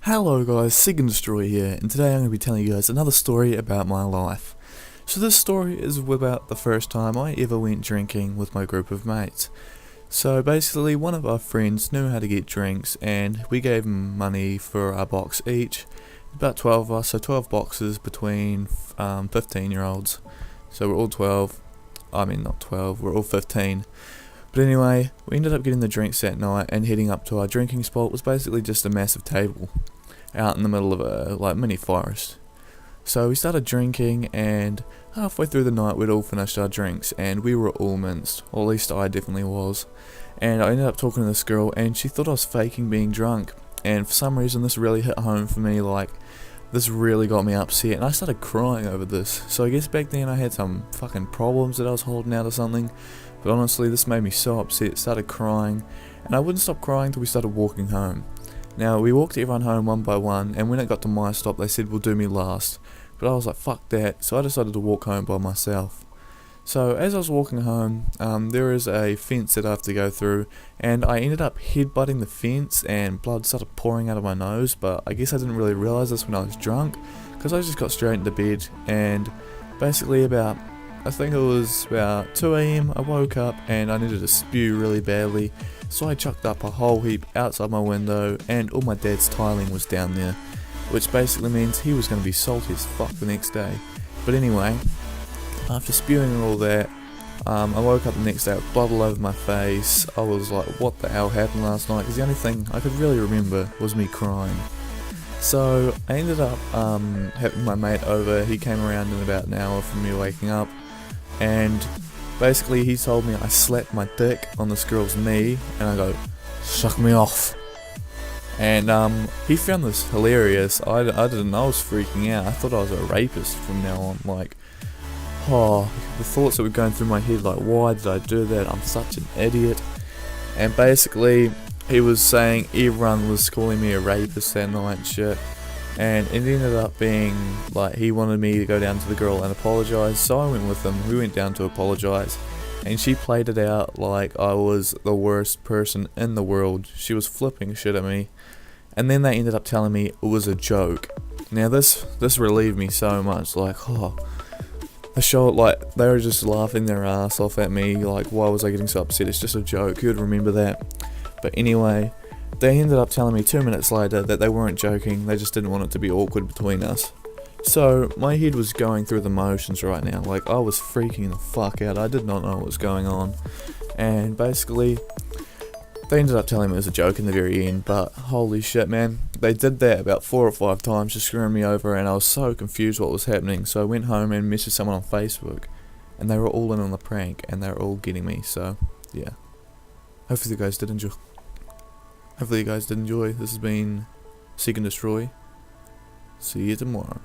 Hello guys, Csgo here, and today I'm going to be telling you guys another story about my life. So this story is about the first time I ever went drinking with my group of mates. So basically one of our friends knew how to get drinks and we gave him money for a box each. About 12 of us, so 12 boxes between 15 year olds. So we're all 12, I mean not 12, we're all 15. But anyway, we ended up getting the drinks that night and heading up to our drinking spot. It was basically just a massive table out in the middle of a mini forest. So we started drinking, and halfway through the night we'd all finished our drinks and we were all minced, or at least I definitely was. And I ended up talking to this girl and she thought I was faking being drunk, and for some reason this really hit home for me. This really got me upset and I started crying over this. So I guess back then I had some fucking problems that I was holding out or something, but honestly this made me so upset. Started crying, and I wouldn't stop crying till we started walking home. Now we walked everyone home one by one, and when it got to my stop they said we'll do me last, but I was like fuck that, so I decided to walk home by myself. So as I was walking home, there is a fence that I have to go through, and I ended up headbutting the fence and blood started pouring out of my nose, but I guess I didn't really realise this when I was drunk, because I just got straight into bed. And basically I think it was about 2 AM I woke up and I needed to spew really badly, so I chucked up a whole heap outside my window and all my dad's tiling was down there, which basically means he was going to be salty as fuck the next day. But anyway, after spewing all that, I woke up the next day with blood all over my face. I was like, what the hell happened last night? Because the only thing I could really remember was me crying. So I ended up having my mate over. He came around in about an hour from me waking up, and basically he told me I slapped my dick on this girl's knee and I go, suck me off. And he found this hilarious. I didn't know. I was freaking out. I thought I was a rapist from now on. The thoughts that were going through my head, like, why did I do that? I'm such an idiot. And basically he was saying everyone was calling me a rapist that night and shit. And it ended up being like he wanted me to go down to the girl and apologise, so I went with him. We went down to apologise, and she played it out like I was the worst person in the world. She was flipping shit at me, and then they ended up telling me it was a joke. Now this relieved me so much. The show, they were just laughing their ass off at me. Like, why was I getting so upset? It's just a joke. Who would remember that? But anyway, they ended up telling me 2 minutes later that they weren't joking, they just didn't want it to be awkward between us. So my head was going through the motions right now. Like, I was freaking the fuck out. I did not know what was going on. And basically they ended up telling me it was a joke in the very end, but holy shit, man, they did that about 4 or 5 times, just screwing me over, and I was so confused what was happening. So I went home and messaged someone on Facebook, and they were all in on the prank, and they were all getting me. So yeah, hopefully you guys did enjoy. This has been Seek and Destroy. See you tomorrow.